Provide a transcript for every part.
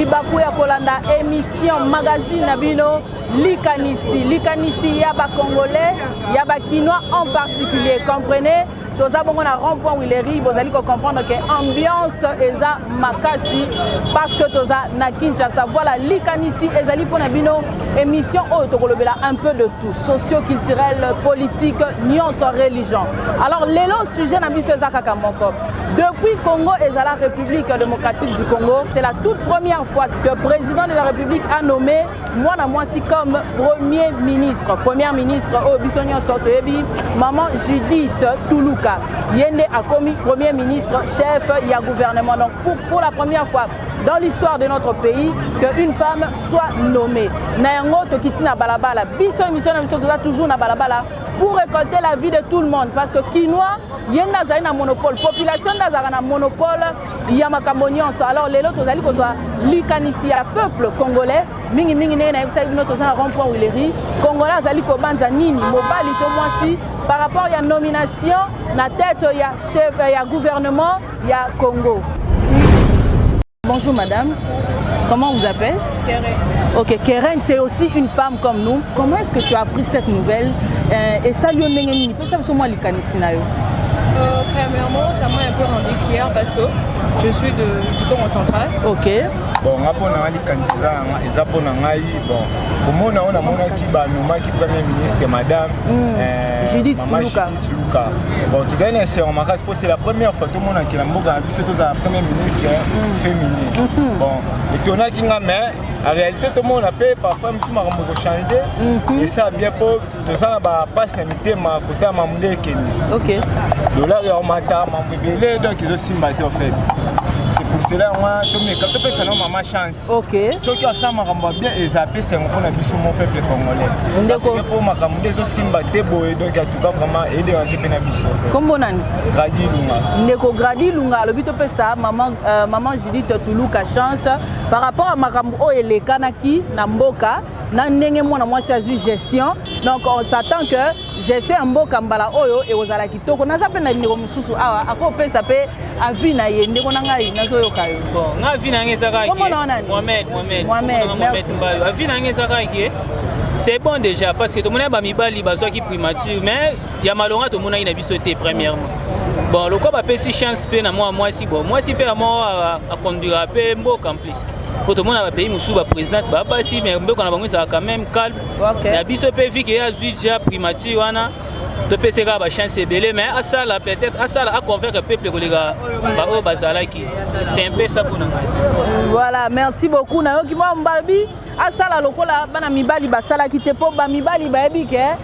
bakuya kolanda émission magazine Nabino Likanisi. Likanisi yaba congolais, yaba quinois en particulier. Comprenez? Tous a bon na rond-point Willery, vous allez comprendre que ambiance eza makasi parce que tous a na Kinshasa. Voilà Likanisi ezali pour Nabino émission autokolobela un peu de tout, socio-culturel, politique, nuance religion. Alors lelo sujet na biso eza kaka moko. Depuis Congo et la République démocratique du Congo, c'est la toute première fois que le président de la République a nommé moi comme premier ministre. Première ministre Obisonio Sotoyebi, maman Judith Toulouka. Yende a commis premier ministre, chef, il y a gouvernement. Donc pour la première fois dans l'histoire de notre pays, qu'une femme soit nommée. Nayango Tokiti na balabala, biso émission na biso toujours na balabala pour récolter la vie de tout le monde. Parce que quinois, yenda za na monopole, population na na monopole, ya makambonionso. Alors les autres ali ko soit Likanisi ya peuple congolais, mingi ne na yebisa bino tozana rond-point Willery, congolais ali ko banza nini, mobali to mwasi par rapport à la nomination na tête ya chef ya gouvernement ya Congo. Bonjour madame, comment vous appelez? Keren. Ok, Keren, c'est aussi une femme comme nous. Comment est-ce que tu as appris cette nouvelle et ça lui a donné premièrement, ça m'a un peu rendu fière parce que je suis du Congo central. Ok. Bon, on a dit premier ministre, madame Judith Toulouka. Bon, c'est la première fois que tout le monde a un premier ministre féminin. Bon, et on a dit en réalité, tout le monde a payé parfois, je suis changer. Et ça a bien pour tout ça, passe l'invité à côté de Mamoudé Kenya. Ok. Là, il y a un matin, donc ils ont simbaté en fait. C'est pour cela que ça n'a ma chance. Ok. Ceux qui ont ça, bien, ils appellent c'est mon peuple congolais. Parce que pour ma camarade, ils ont simbaté, donc il y a tout cas vraiment aider à gérer la biso. Comment on a Gradi Lunga. Ndeko Gradi Lunga, le but de ça, maman Judith Toulouka chance par rapport à ma camarade et les Kanaki, Namboka, Nandenge moi c'est gestion. Donc on s'attend que gestion Mboka Mbala Oyo et aux Alakitoko. On a ça peine à dire mususu ah à quoi ça peut à vie na yende ko nangai nazo yokayo. Bon, na vie na ngezaka ki. Mohamed. A vie na ngezaka ki. C'est bon déjà parce que tout le monde a mibali bazwa ki primature mais ya malonga tout le monde a biso té premièrement. Bon, le quoi ba pesi chance pe na moi si bon. Moi si pe moi à conduire pe Mboka en plus. Pour tout le monde a pays musu ba président ba basi mais Mboka na bango ça quand même calme. Ya biso pe vi que ya déjà primature wana. De PC ba chance belé mais à ça là peut-être à ça à convaincre le peuple kolega ba o bazalaki. C'est un peu ça pour nous. Voilà, merci beaucoup na yo ki moi mbalbi à ça là lokola bana mibali basala ki te po ba mibali ba ebike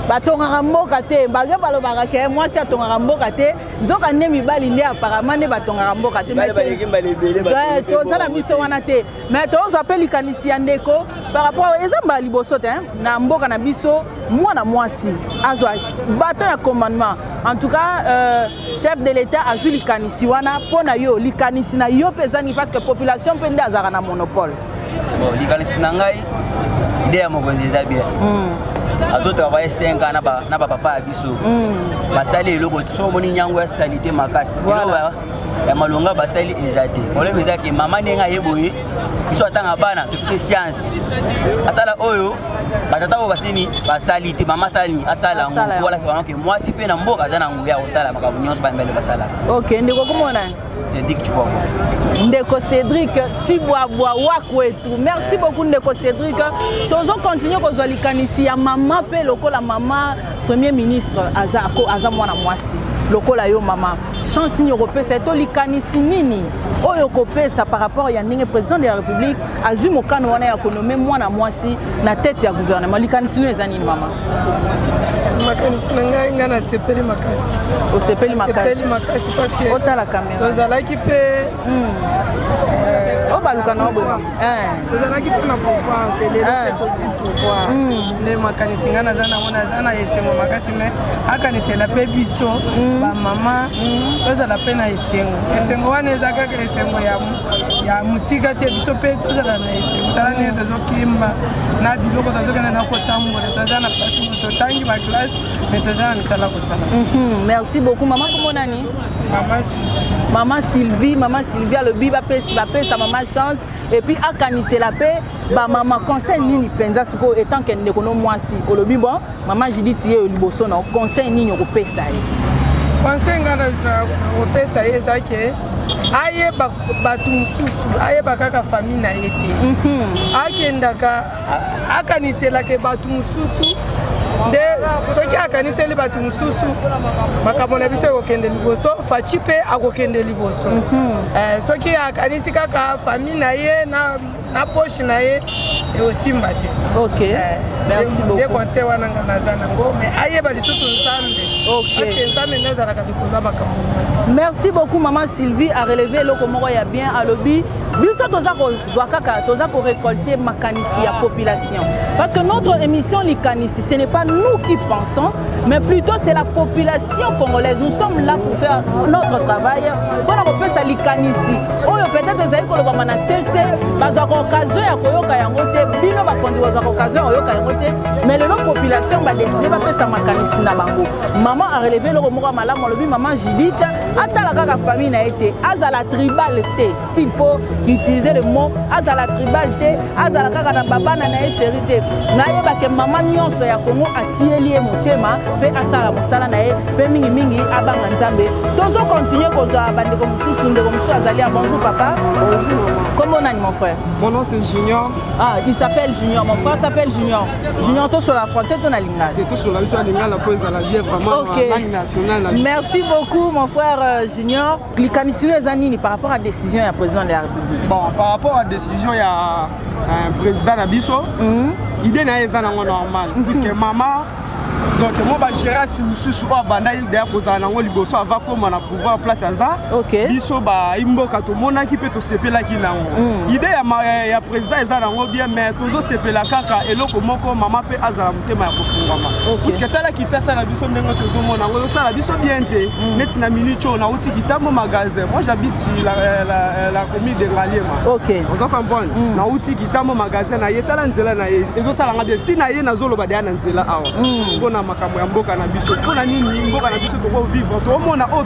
batonga mboka te baza balobaka ke moi si atonga mboka te nzoka ne mibali nde apparemment ne batonga mboka te mais to ça la mission wana te mais to on appelle Likanisi ndeko par rapport ezamba liboso te na mboka na biso mwana mwasi azwa bato ya commandement en tout cas chef de l'état a vu Likanisi wana pona yo Likanisi na yo pesani parce que population pende azara na monopole bon Likanisi na ngai ide ya mokonzi za bien a d'autres travailler 5 ans na papa abiso basali eloko so moni nyango ya salite makasi voilà ya malonga basali ezate problème ezaki mama nenga yeboye biso atanga bana tokise science asala oyo batata ko basini basalite mama sali asala ngo voilà c'est vraiment que moi si pe na mboka za na nguya osala makabu nyonso bambele basala OK ndeko komona Cédric Chibwa. Ndeko Cédric Chibwa Wakwetu. Merci beaucoup Ndeko Cédric. Tozo continue kozwa Likanisi ya mama pe lokola mama premier ministre aza mwana mwasi. Lokola yo mama. Chance ni européen c'est to Likanisi nini? Oyo kopesa par rapport ya ndenge président de la République azu mokano wana ya konomé mwana mwasi na tête ya gouvernement. Likanisi no eza nini mama? Makanisi nanga ngana sepeli makasi. O sepeli makasi. Sepeli makasi parce que ota la caméra. Tozalaki pe o baluka na obwe. Tozalaki pe na pouvoir télé to pouvoir. Ne makanisi ngana zana mona zana esengo makasi mais akanisi la pe biso ba mama tozala pe na esengo. Esengo wana ezaka ke esengo ya musika te biso pe tozala na esengo. Tala ne tozokimba na biloko tozokana na kotambola tozana pasi totangi ba classe mais tozana misala kosala. Merci beaucoup maman comment nani? Maman Sylvie alobi bapesa maman chance et puis akanisela pe ba maman conseil nini penza siko étant que ndeko no mwasi olobi bon maman Judith ye liboso na conseil nini okopesa ye conseil ngana okopesa ye zake aye batu mususu aye bakaka famille na ye te akendaka akanisela ke batu mususu nde soki akaniseli batu mususu makambo na biso ekokende liboso faci mpe akokende liboso soki akanisi kaka famille na ye na poche na ye eosimba te merci beaucoup nde conseil wana nga naza nango mais ayeba lisusu nzambe parce nzambe nde azalaka likolo ya makambo nyonso. Merci beaucoup maman Sylvie a relevé eloko moko ya bien alobi biso toza kozwa kaka toza korécolter makanisi ya population parce que notre émission likanisi ce n'est pas nous qui pensons mais plutôt c'est la population congolaise. Nous sommes là pour faire notre travail mpona kopesa likanisi oyo peut-être ezali kolobama na cc bazwaka occasion ya koyoka yango te bino bakonzi bazwaka occasion ya koyoka yango te mais lelo population badeside bapesa makanisi na bango. Maman a relevé eloko moko ya malamu alobi maman Judith atala kaka famille na ye te azala tribal te s'il faut utiliser le mot azala tribal te azala kaka na babana na ye chéri te nayebake mama nyonso ya Kongo atieli ye motema mpe asala mosala na ye mpe mingimingi abanga nzambe tozo continue kozwa bandeko mosusu ndeko mosusu azali ya bonjour papa. Bonjour. Comment on a mon frère? Mon nom c'est Junior. Ah, il s'appelle Junior, mon frère s'appelle Junior. Junior, tu sur la français, tu as la lingala. Tu sur la lingala, la pose à la vie vraiment langue nationale. Merci beaucoup mon frère Junior. Likanisi les années par rapport à la décision du président de la République. Bon, par rapport à la décision il y a un président Nabiso. Idée n'est pas normal puisque maman donc moi ba gérer si mususu ba banda il derrière poza nango liboso avant comme na pouvoir place aza biso ba imboka to mona ki pe to sepela ki nango idée ya président eza nango bien mais tozo sepela kaka eloko moko mama pe azala mutema ya kofungama parce que tala kitasa na biso ndengo tozo mona ngo ça la biso bien te net na minute on a uti kitambo magasin moi j'habite sur la commune de Ngaliema on comprend na uti kitambo magasin na yetala nzela na ye ezo sala nga bien tina ye na zolo ba dia na nzela awa na makambo ya mboka na biso pona nini mboka na biso toko vivre to mona o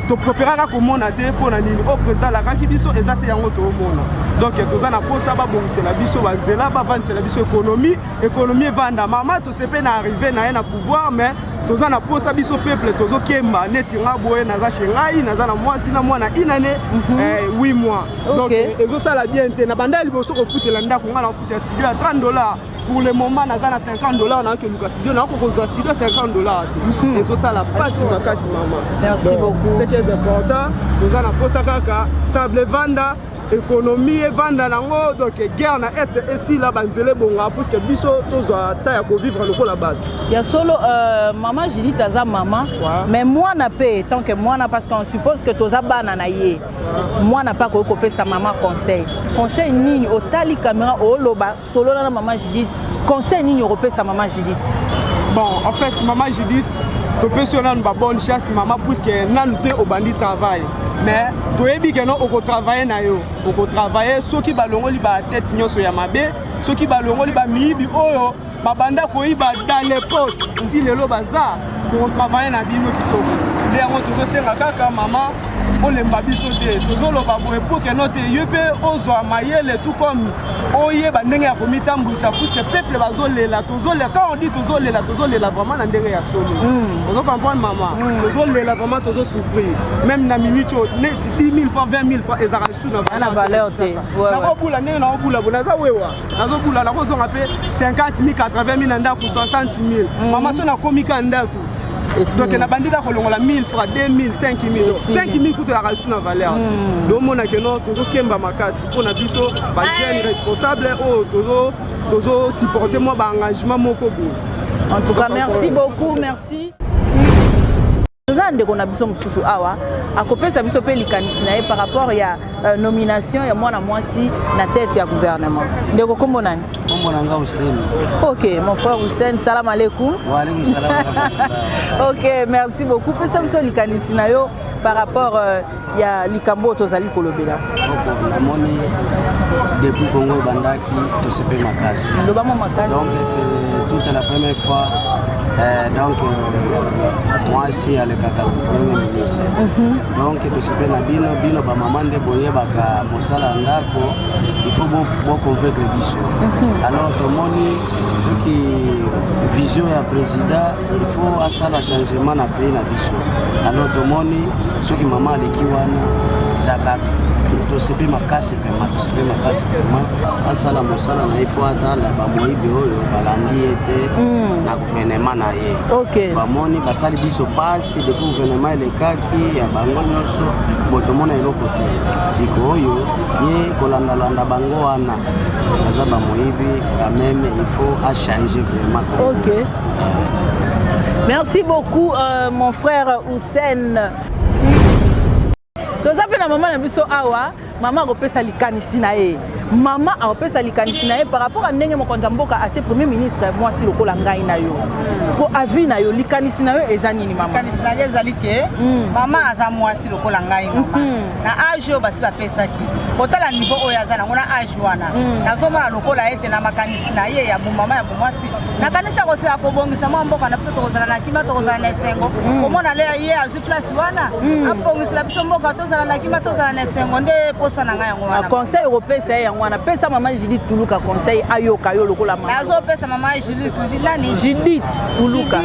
to préférera ko mona te pona nini o président la kaki biso ezate yango to mona donc toza na posa ba bongisela biso ba nzela ba vansela biso économie vanda mama to sepe na arriver na ye na pouvoir mais toza na posa biso peuple tozo kemba neti nga boye naza shengai naza na mwasi na mwana inane 8 mois donc ezo sala bien te na banda liboso ko futela ndako nga na futa studio à $30 pour le moment naza na $50 na ke Lucas studio na ko kozwa studio $50 ezo sala pasi makasi mama. Merci beaucoup. Ce qui est important toza na posa kaka stable vanda économie et vendre nango donc guerre na est et si la banzele bonga parce que biso tozwa ta ya ko vivre loko la batte ya solo maman Judith aza maman mais moi na paix tant que moi na parce qu'on suppose que toza bana na ye moi na pas ko kopesa maman conseil nini otali caméra o loba solo na maman Judith conseil nini kopesa maman Judith. Bon en fait maman Judith to pensionner ba bonne chance maman puisque nanu te au bandit travail mais toyebi que non oko travailler na yo oko travailler soki balongoli ba tête nyonso ya mabe soki balongoli ba mibi oyo babanda koyiba dans l'époque ti lelo baza pour travailler na bino kitoko nde yango tozosenga kaka mama olemba biso te tozoloba boye pour que note ye pe ozwa mayele tout comme oyeba ndenge ya komitambwisa puisque peuple bazolela tozolela quand on dit tozolela vraiment na ndenge ya solo ozo comprendre mama tozolela vraiment tozosouffrir même na minute neti 10 000 fois 20 000 fois ezaka sous na valeur te nakobula ndenge nakobula bonaza wewa nazobula nakozonga pe 50 000 80 000 na ndako 60 000 mama so nakomika ndako donc na bandika kolongola 1000 francs 2000 5000 5000 kuto ya rasu na valeur do mona ke no tozo kemba makasi pona biso ba jeune responsable o tozo supporter moi ba engagement moko bo. En tout cas merci beaucoup, merci. Ndeko na biso mususu awa akopesa biso pe likanisi na ye par rapport ya nomination ya mwana mwasi na tête ya gouvernement. Ndeko kombo nani? Kombo nanga Hussein. OK, mon frère Hussein, salam alaikum. Wa alaikum salam. OK, merci beaucoup. Pesa biso likanisi na yo par rapport il y a likambo tozali kolobela. namoni depuis Congo bandaki to sepe makasi. Donc c'est toute la première fois donc moi aussi avec le premier ministre. Donc to sepe na bino ba maman de boye baka mosala ndako il faut beaucoup convaincre biso. Alors to moni ce qui vision ya président il faut asala changement na pays na biso. Alors to moni ce qui maman aleki wana saka to sepe makasi vraiment to sepe makasi vraiment asala mosala na ifo ata la ba moyibi oyo balandi ete na gouvernement na ye. OK. Bamoni basali biso pasi de gouvernement elekaki ya bango nyonso botomona eloko te. Siko oyo ye kolanda landa bango wana baza ba moyibi quand même il faut à changer vraiment. OK. Merci beaucoup mon frère Hussein. Tozape na maman na biso awa, maman akopesa likanisi na ye. Maman akopesa likanisi na ye par rapport à ndenge mokonzi mboka ate premier ministre mwasi lokola ngai na yo. Siko avi na yo likanisi na yo eza nini maman? Likanisi na ye ezali ke maman aza mwasi lokola ngai mama. Na age oyo basi bapesaki. Kotala niveau oyo aza nango na age wana. Nazomona lokola ete na makanisi na ye ya mama ya mwasi. Na kanisa kosela kobongisa mboka na biso tokozala na kima tokozala na esengo. Komona le ye azwi place wana. Abongisa biso mboka tozala na kima tozala na esengo nde posa na ngai yango wana. Conseil européen yango wana pesa maman Judith Tuluka conseil ayoka yo lokola mama. Nazo pesa maman Judith Tuluka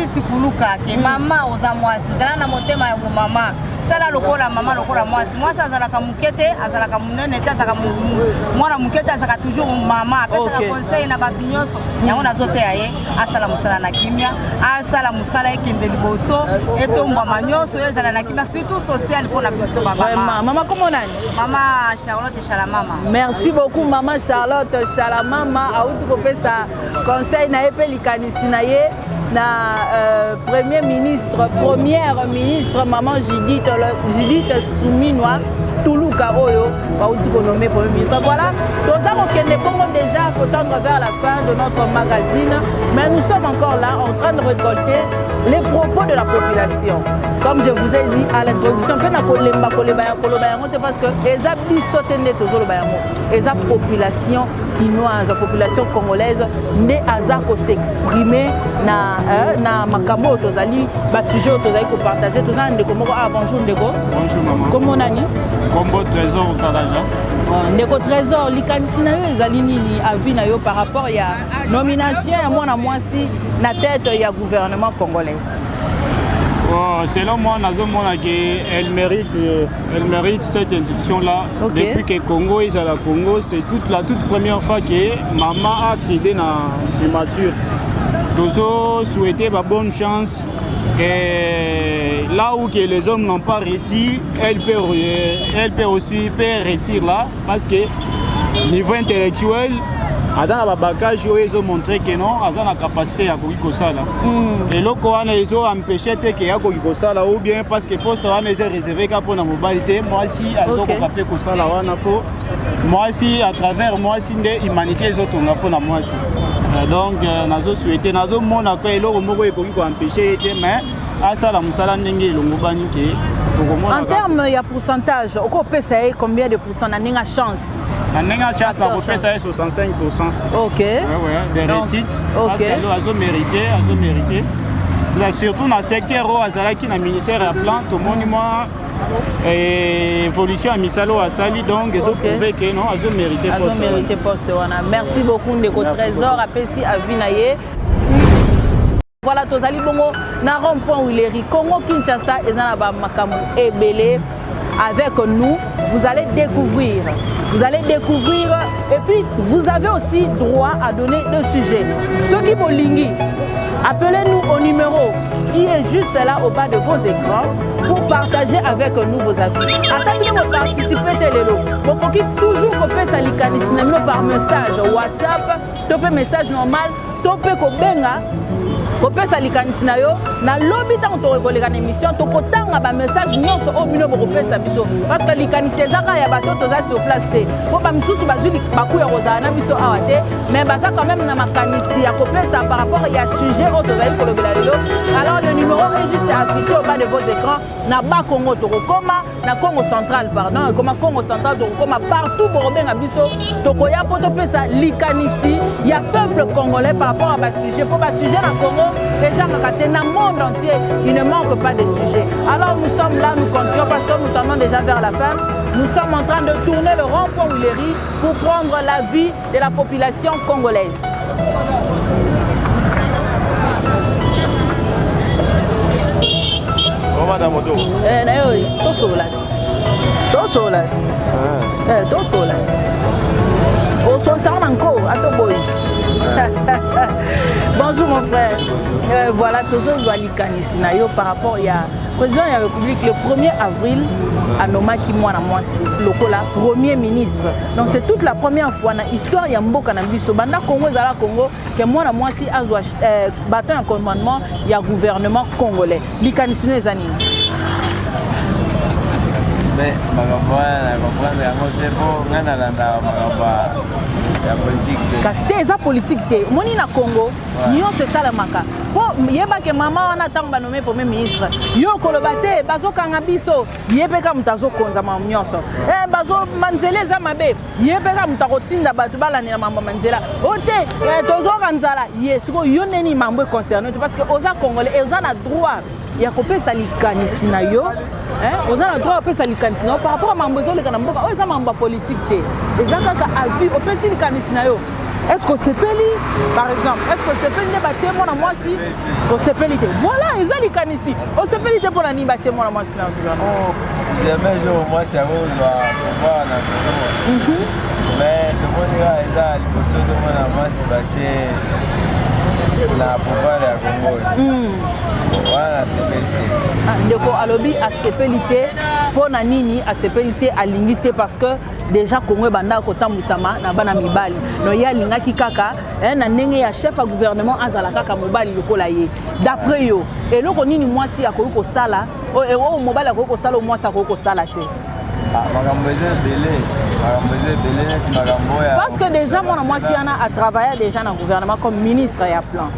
ke mama oza mwasi zala na motema ya mama. Sala lokola mama lokola mwasi. Mwasi azalaka mukete, azalaka munene te azalaka mwana mukete azalaka toujours mama. Pesa conseil na batu nyonso. Yango nazote ya ye asala musala na kimia, asala musala ekende liboso, etomba manyonso ezala na kimia surtout social pour na biso mama. Maman comment nani? Maman Charlotte Chalamama. Merci beaucoup maman Charlotte Chalamama auti kopesa conseil na epe likanisi na ye na première ministre maman Judith Souminwa Tuluka oyo auti konomé premier ministre. Voilà, nous avons déjà tendre vers la fin de notre magazine, mais nous sommes encore là en train de récolter les propos de la population. Comme je vous ai dit à l'introduction, parce que les population quinoise, la population congolaise, ne hasard s'exprimer na makamo tozali ba sujet tozali ko partager tout ça ndeko moko bonjour ndeko. Bonjour maman. Comment nani? Combo Trésor Kalaja. Ndeko Trésor likanisi na yo ezali nini avis na yo par rapport ya nomination ya mwana mwasi na tête ya gouvernement congolais? Selon moi, elle mérite cette institution-là. Okay. Depuis que Congo est à la Congo, c'est la toute première fois que maman a accédé à la primature. Je souhaite bonne chance. Et là où que les hommes n'ont pas réussi, elle peut aussi réussir là. Parce que niveau intellectuel, Adana Babakaji ils ont montré que non, ils ont la capacité à faire et là, ils ont empêché que ya kosala ou bien parce que poste wana est réservé pour la mobilité. Moi aussi, ils ont capé kosala wana pour moi aussi à travers moi aussi des humanités ils ont pour la moi aussi. Donc nazo souhaité nazo mona ko eloko moko ekoki ko empêcher mais asa la musala ndenge longo bani ke. En termes de pourcentage, combien de pourcents na ninga chance? La chance na kopesa 65%. OK. Ouais, des réussites. Parce qu'elle a mérité. Surtout dans le secteur où Azalaki na ministère à plan, tout le monde moi évolution à Misalo à Sali donc ils ont prouvé que non, ils ont mérité poste. Merci beaucoup Ndeko Trésor apesi Avinaye. Voilà, tozali bongo na rond-point Wileri Congo Kinshasa ezana ba makamu ebele avec nous. Vous allez découvrir et puis vous avez aussi droit à donner le sujet. Ceux qui bolingi, appelez-nous au numéro qui est juste là au bas de vos écrans pour partager avec nous vos avis. Attendez vous participer télélo. Vous pouvez toujours copier sa licanisme par message WhatsApp, topé message normal, topé ko benga kopesa likanisi na yo na lobi tant tokoleka na émission tokotanga ba message nyonso o bino bokopesa biso parce que likanisi ezaka ya bato toza sur place te po ba misusu bazwi bakuya kozala na biso awa te mais baza quand même na makanisi ya kopesa par rapport ya sujet o tozali kolobela lelo. Alors le numéro est juste affiché au bas de vos écrans na ba Congo tokokoma na Congo central pardon et comme Congo central tokokoma partout borobenga biso tokoya po topesa likanisi ya peuple congolais par rapport à ba sujet pour ba sujet na Congo déjà dans le monde entier il ne manque pas de sujets. Alors nous sommes là, nous continuons parce que nous tendons déjà vers la fin. Nous sommes en train de tourner le rond-point Willery pour prendre l'avis de la population congolaise. Bonjour mon frère. Voilà, tout ça doit likanisi na yo par rapport à président de la République le 1er avril à Nomaki Mwana Mwasi lokola premier ministre. Donc c'est toute la première fois dans l'histoire ya mboka na biso banda Congo zala Congo que Mwana Mwasi azwa bâton un commandement ya gouvernement congolais. Likanisi no ezani. Mais magamba comprendre yango te po ngana landa magamba ya politique. Kasite eza politique te. Moni na Congo, nyon c'est ça la maka. Po yeba ke mama wana tamba nommé premier ministre. Yo koloba te bazo kanga biso, yebeka mutazo konza ma nyonso. Bazo manzele za mabe, yebeka mutako tinda batu bala na mamba manzela. Ote tozo kanzala, yesiko yo neni mambo concerné parce que oza congolais, oza na droit ya kopesa likanisi na yo. Oza na droit kopesa likanisi na yo par rapport à mambo zo lekana mboka, oza mamba politique te. Eza kaka avis opesa likanisi na yo. Est-ce que c'est peli par exemple? Est-ce que c'est peli de bâtir mon moi si au sepelité? Voilà, ils ont les canissi. Au sepelité pour la ni bâtir mon moi si dans le gouvernement. Jamais je moi c'est à vous voir dans le gouvernement. Mais le monde là ils ont les postes de moi si bâtir la pouvoir à Congo. Voilà, sepelité. Ndeko alobi a sepelité pour na nini a sepelité a limité parce que déjà Congo banda ko tambusama na bana mibali no ya lingaki kaka na ndenge ya chef à gouvernement azala kaka mobali lokola ye d'après yo eloko nini mwasi akoki ko sala o mobali akoki ko sala o mwasi akoki ko sala te parce que déjà mon mwasi a travaillé déjà dans le gouvernement comme ministre et à plan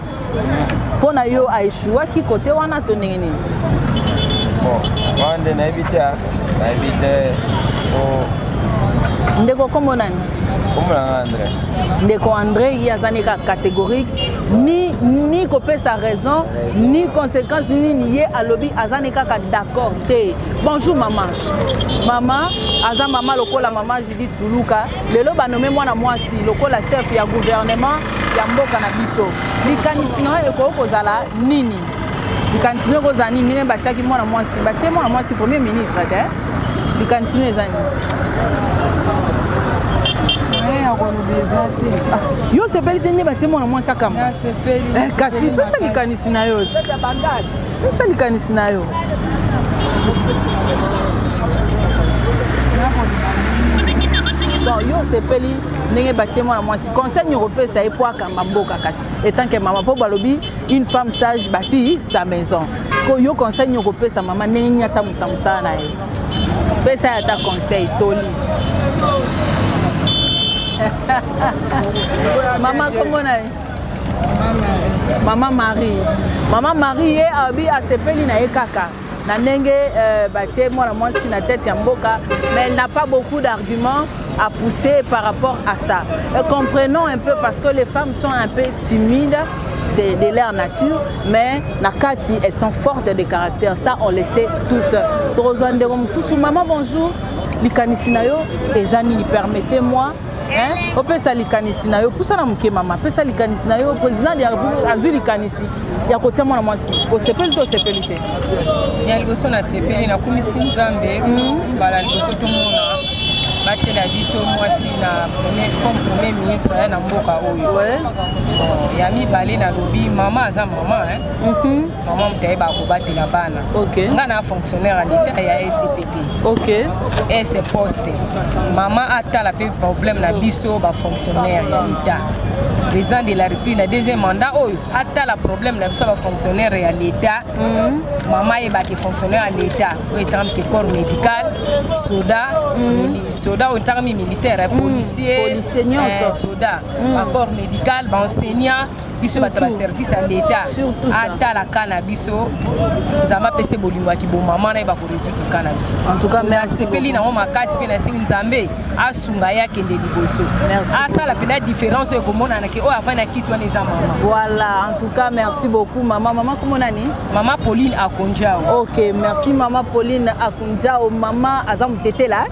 pour na yo a échoué qui côté wana to ndenge nini bon wande na éviter ndeko kombo nani? Kombo André. Ndeko André yazani ka catégorique ni kopesa raison ni conséquence ni nié à lobby azani kaka d'accord te. Bonjour maman. Maman aza maman lokola maman Judith Tuluka lelo ba nommé mwana mwasi lokola chef ya gouvernement ya mboka na biso. Likanisi na eko kozala nini? Likanisi na kozala nini ne batiaki mwana mwasi batie mwana mwasi premier ministre te. Likanisi na ezani yo sepeli te nde batie mwana mwasi akamba kasi pesa likanisi na yo pesa likanisi na yo bon yo sepeli ndenge batie mwana mwasi conseil nyoko pesa ye po akamba mboka kasi etant que maman po balobi une femme sage bâtit sa maison parce que yo conseil nyoko pesa maman ndenge nyata musamusala na ye pesa ya ta conseil toli Maman comment est? Maman Marie est abi a sepeli na ekaka. Na ndenge batie mwana mwasi na tête ya mboka, mais elle n'a pas beaucoup d'arguments à pousser par rapport à ça. Comprenons un peu parce que les femmes sont un peu timides, c'est de leur nature, mais nakati elles sont fortes de caractère. Ça on le sait tous. Maman bonjour. Likanisi na yo ezani ni permettez-moi on peut ça likanisi na yo pour ça na muke mama peut ça likanisi na yo président de la République azuli likanisi ya kotia mwana mwasi o sepeli to sepelite ya liboso na sepeli na kumisi nzambe bala liboso to mona batie la biso mwasi na premier ministre na mboka oyo ya mibale na lobi mama aza mama maman mutaye bakobatela bana nga na fonctionnaire à l'état ya SCPT et c'est poste maman atala pe problème na biso ba fonctionnaire ya l'état président de la République na deuxième mandat oyo atala problème na biso ba fonctionnaire ya l'État maman et ba qui fonctionnaire à l'État étant que corps médical soda ou étant militaire policier soda corps médical enseignant biso batala service à l'État atala cannabis nzamba pese bolingwa ki bon maman na ba ko résoudre cannabis en tout cas merci peli na makasi pe na singi nzambe asunga ya kende liboso asa la pena différence ko mona na ke o avant na kitwa les maman voilà en tout cas merci beaucoup maman comment nani maman Pauline Akonjao. OK merci maman Pauline Akonjao maman azam tete là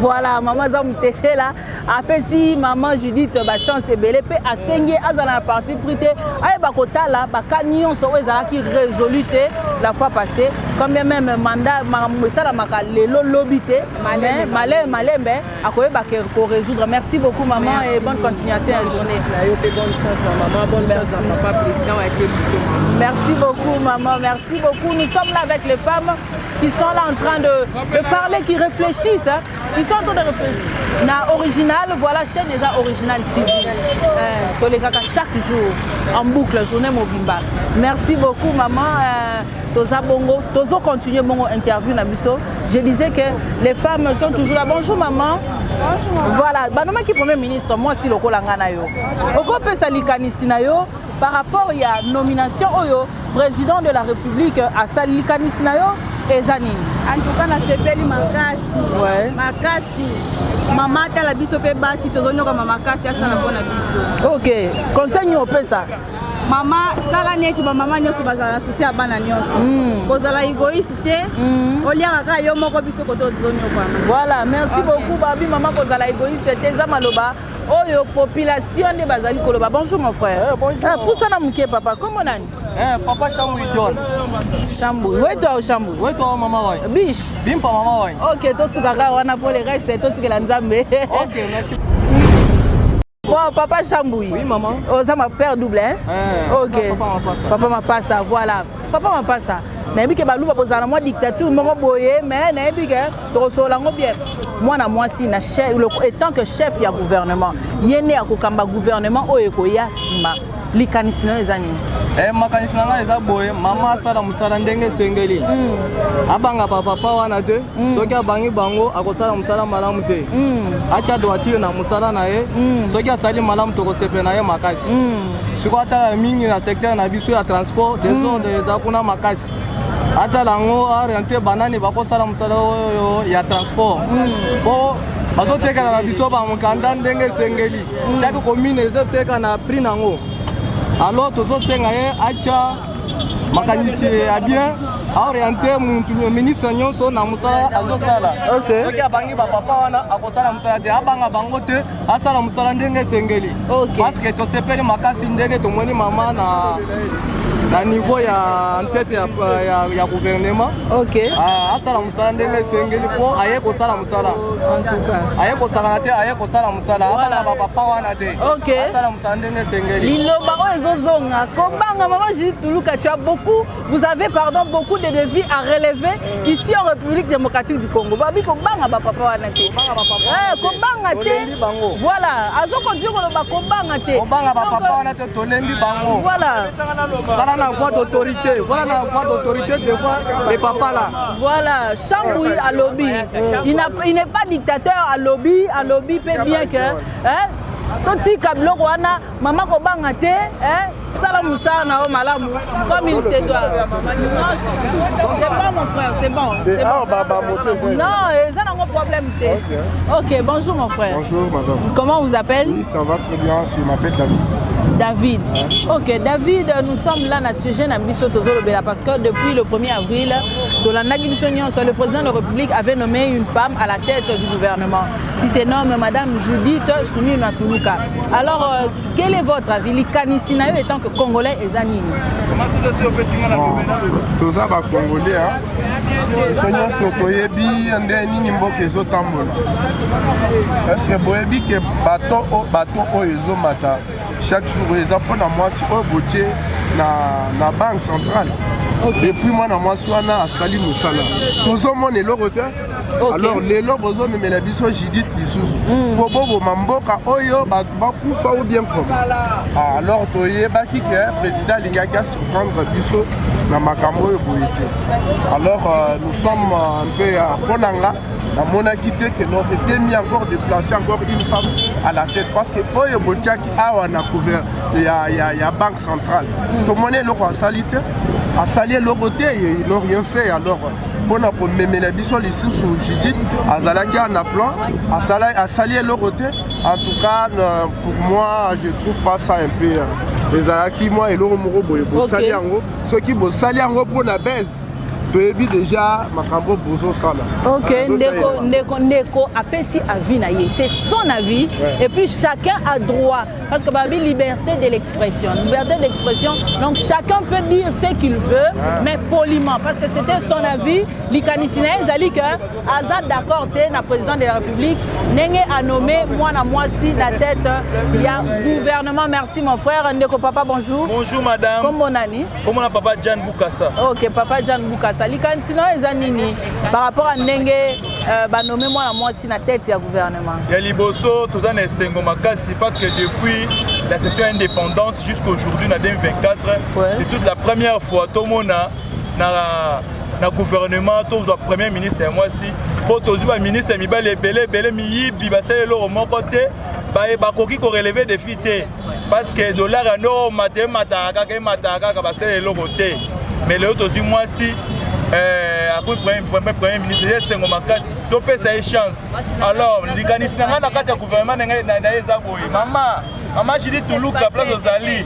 voilà maman azam tete là après si maman Judith ba chance belé pe asengi azana la partie prité ay ba kota là ba kanyon so ezala ki résolute la fois passée comme même mandat ça la maka lelo lobité malembe akoye ba ko résoudre merci beaucoup maman merci et bonne continuation à la journée bonne chance maman bonne chance à papa président merci beaucoup maman merci beaucoup nous sommes là avec les femmes qui sont là en train de parler qui réfléchissent hein. Ils sont en train de réfléchir na original voilà chaîne les original TV les gars chaque jour en boucle journée mobimba merci beaucoup maman Toza Bongo, Tozo continue mon interview na biso. Je disais que les femmes sont toujours là. Bonjour maman. Bonjour. Voilà, banoma qui premier ministre moi si loko langana yo. Oko pe salikanisi na yo par rapport ya nomination oyo président de la République à salikanisi na yo ezani. En tout cas na sepeli makasi. Ouais. Makasi. Maman tala biso pe basi tozo nyoka makasi asala bona biso. OK. Conseil nyo pesa. Mama sala neti ba mama nyoso bazala souci ya bana nyoso kozala égoïste oliaka ka yo moko biso ko to nyoka voilà merci beaucoup babi maman kozala égoïste te za maloba oyo population de bazali koloba bonjour mon frère bonjour pour ça na muke papa comment nani papa Chambu John Chambu weto Chambu weto mama wai biche bimpa mama wai OK to sukaka wana pour le reste to tikela nzambe OK merci. Bon, papa Chamboui. Oui, maman. Oh, ça m'a père double, hein? OK. Papa m'a pas ça, voilà. Papa m'a pas ça. Mais que balou papa za moi dictature moko boye mais na bi que to so lango bien. Moi na moi si na chef étant que chef ya gouvernement, yene akokamba gouvernement oyo ko yasima. Likanisi na ezani. Makanisi na eza boye mama sala musala ndenge sengeli. Abanga papa wana te soki abangi bango akosala musala malamu te. Acha droiture na musala na ye soki asali malamu to kosepe na ye makasi. Sikoata mingi na secteur na biso ya transport des eza kuna makasi. Ata lango orienté banani bakosala musala oyo ya transport. Bo bazoteka na biso ba mukanda ndenge sengeli. Chaque commune ezoteka na prix nango. Alors tous ceux qui acha makanisi a bien orienté mon ministre nyonso na musala azosala soki abangi ba papa wana akosala musala te abanga bango te asala musala ndenge sengeli parce que to sepeli makasi ndenge tomoni mama na niveau ya tête ya gouvernement asala musala ndenge sengeli po aye ko sala musala en tout cas aye ko sala te aye ko sala musala abanga ba papa wana te asala musala ndenge sengeli liloba ezozonga kombanga maman Jituluka tu as beaucoup vous avez beaucoup de défis à relever ici en République démocratique du Congo babi kombanga ba papa wana te kombanga te voilà azoko dire ko kombanga te kombanga ba papa wana te tolembi bango voilà la voix d'autorité, voilà la voix d'autorité devant les papas là. Voilà, Chamboui à lobby. Il n'est pas dictateur à lobby peut bien que hein Toti kablo wana maman ko bangate hein salamusa na o malamu comme il se doit. C'est bon mon frère, c'est bon. C'est bon. Non, ça n'a pas de problème. OK, bonjour mon frère. Bonjour madame. Comment vous appelez? Oui, ça va très bien, je m'appelle David. David. OK, David, nous sommes là dans ce jeune ambition Tozolobela parce que depuis le 1er avril, le président de la République avait nommé une femme à la tête du gouvernement qui se nomme Madame Judith Soumi Natuluka. Alors, quel est votre avis? Likanisinayo étant que Congolais et Zanini. Tout ça va Congolais, hein? Seigneur Sotoyebi, Nini Mboke Zotambola. Est-ce que Boyebi que bateau Oezo Mata chaque jour, ils apprennent à moi si on bouge na banque centrale. depuis moi na mwasi wana asali mosala tozomona eloko te alors lelo bozomemela biso Judith Lisuzu po boboma mboka oyo bakufa ou bien comme alors toyebaki ke président alingaki asurprendre biso na makambo oyo boye te alors nous sommes un peu ponanga namonaki te que non c'était mis encore déplacer encore une femme à la tête parce que oyo botiaki awa na couvert ya banque centrale tomoni eloko asali te asali eloko te ils n'ont rien fait alors mpona komemela biso lisusu Judith azalaki en plan asali eloko te en tout cas pour moi je trouve pas ça un peu ezalaki moi eloko moko boye bosali yango soki bosali yango mpona baise toyebi déjà makambo bozosala. Ok, Ndeko apesi avis na ye, c'est son avis et puis chacun a droit parce que babi liberté de l'expression, donc chacun peut dire ce qu'il veut mais poliment parce que c'était son avis. Likanisina ezali que Azad d'accord te na président de la République nenge a nommé moi na mwasi na tête il y a gouvernement. Merci mon frère Ndeko papa, bonjour. Bonjour madame. Comment nani? Comment na papa Jan Bukasa. Ok, papa Jan Bukasa. Likanisina ezanini par rapport à ndenge ba nommé moi na mwasi na tête ya gouvernement. Ya liboso tozana esengo makasi parce que depuis la session indépendance jusqu'à aujourd'hui na 2024 c'est toute la première fois tout le monde na gouvernement tout le premier ministre et moi aussi pour tous les ministres mibale belé miyibi basé le moko te ba koki ko relever défi te parce que dollar no mataka basé le côté mais le autres moi aussi après premier ministre c'est un makasi to pesa chance alors likanisi na na kati ya gouvernement na eza boye mama Judith Tuluka place ozali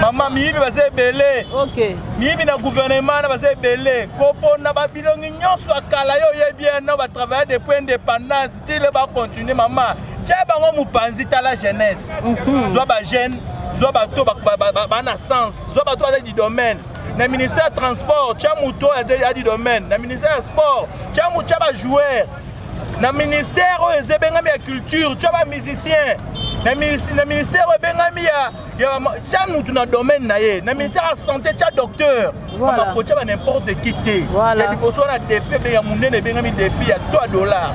maman miyibi base belé OK miyibi na gouvernement na base belé kopo na babilongi nyonso akala yo ye bien na ba travailler depuis indépendance style ba continuer maman tia bango mupanzi ta la jeunesse zo ba jeune zo ba to ba na sens zo ba to dans du domaine na ministère transport tia muto a du domaine na ministère sport tia muto ba joueur na ministère o ezebengami ya culture tia ba musicien na ministère bengami ya tia mutu na domaine na ye na ministère de santé tia docteur ba ko tia ba n'importe qui te ya liboso na défi be ya munene bengami défi ya $dollar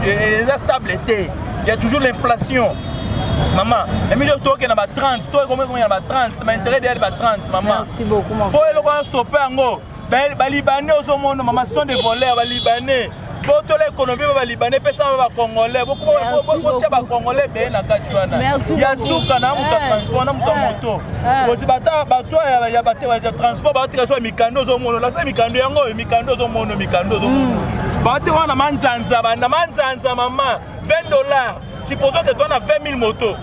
est stable te il y a toujours l'inflation maman et mais je toke na ba 30 toi combien il y a ba 30 ça m'intéresse de ba 30 maman merci beaucoup mon frère pour le quoi stopper ngo ba libanais au monde maman sont des voleurs ba libanais boto l'économie ba libanais pesa ba congolais beaucoup tia ba congolais be na katuana ya suka na muta transport na muta moto bozi bata bato ya bate ba transport ba tika so mikando zo mono la so mikando yango mikando zo mono bate wana manzanza maman $20 supposons que toi on a 20 000 motos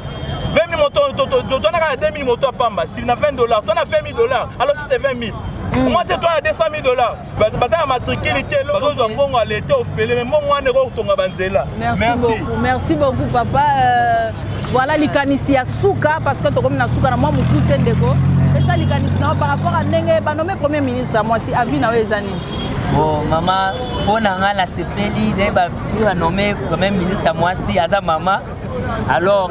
20 000 motos toi on a 2 000 motos pamba si on a $20 toi on a $20 000 alors si c'est 20 000 moi toi on a $200 000 bata matriculité bazo zo mbongo à l'été au félé mais mbongo wana ko tonga banzela merci beaucoup papa voilà likanisi ya suka parce que to comme na suka na moi mukuse ndeko et ça likanisi na par rapport à ndenge ba nommé premier ministre moi si avis na wezani. Bon, maman, pour la CPLI, il a nommé premier ministre Mwasi Aza Mama. Alors,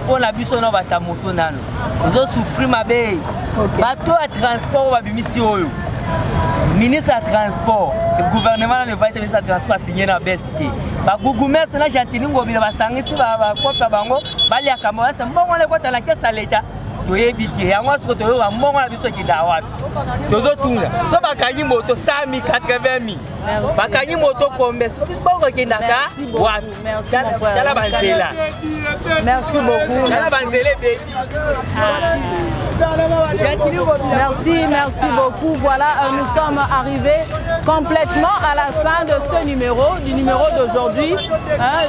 pour la bison, on va tamoto nano. Nous avons souffert ma belle. Bateau à transport, on va mission. Ministre à transport, le gouvernement ne va être ministre à transport signé dans la BST. Ba gougoumes na gentili ngobi ba sangisi ba kopia bango bali akamwa sa mbongo le kota la kesa leta. Toyebiki yango siko toyo ba mbongo na biso kida wapi tozo tunga so bakanyi moto 100 000 80 000 bakanyi moto kombe so biso bongo kindaka wapi tala banzela merci beaucoup tala banzela baby merci beaucoup voilà nous sommes arrivés complètement à la fin de ce numéro d'aujourd'hui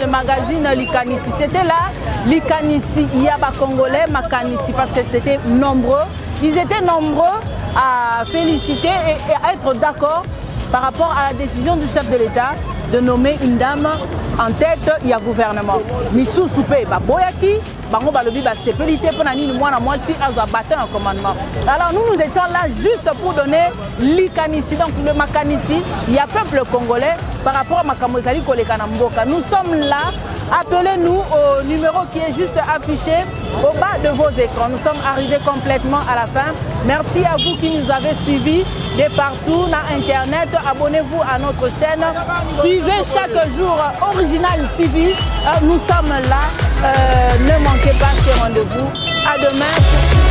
le magazine Likanisi. C'était là Likanisi Yaba Congolais Makanisi parce que c'était nombreux, ils étaient nombreux à féliciter et à être d'accord par rapport à la décision du chef de l'État de nommer une dame en tête du gouvernement. Missou Soupé, Boyaki, Bango Balobi, Sépélité, Ponani, moi, si Aza battu en commandement. Alors nous étions là juste pour donner l'Ikanisi, donc le Makanisi, il y a peuple congolais par rapport à Makamozali Kolekanamboka. Nous sommes là appelez-nous au numéro qui est juste affiché au bas de vos écrans. Nous sommes arrivés complètement à la fin. Merci à vous qui nous avez suivis de partout dans Internet. Abonnez-vous à notre chaîne. Suivez chaque jour Original TV. Nous sommes là. Ne manquez pas ce rendez-vous. À demain.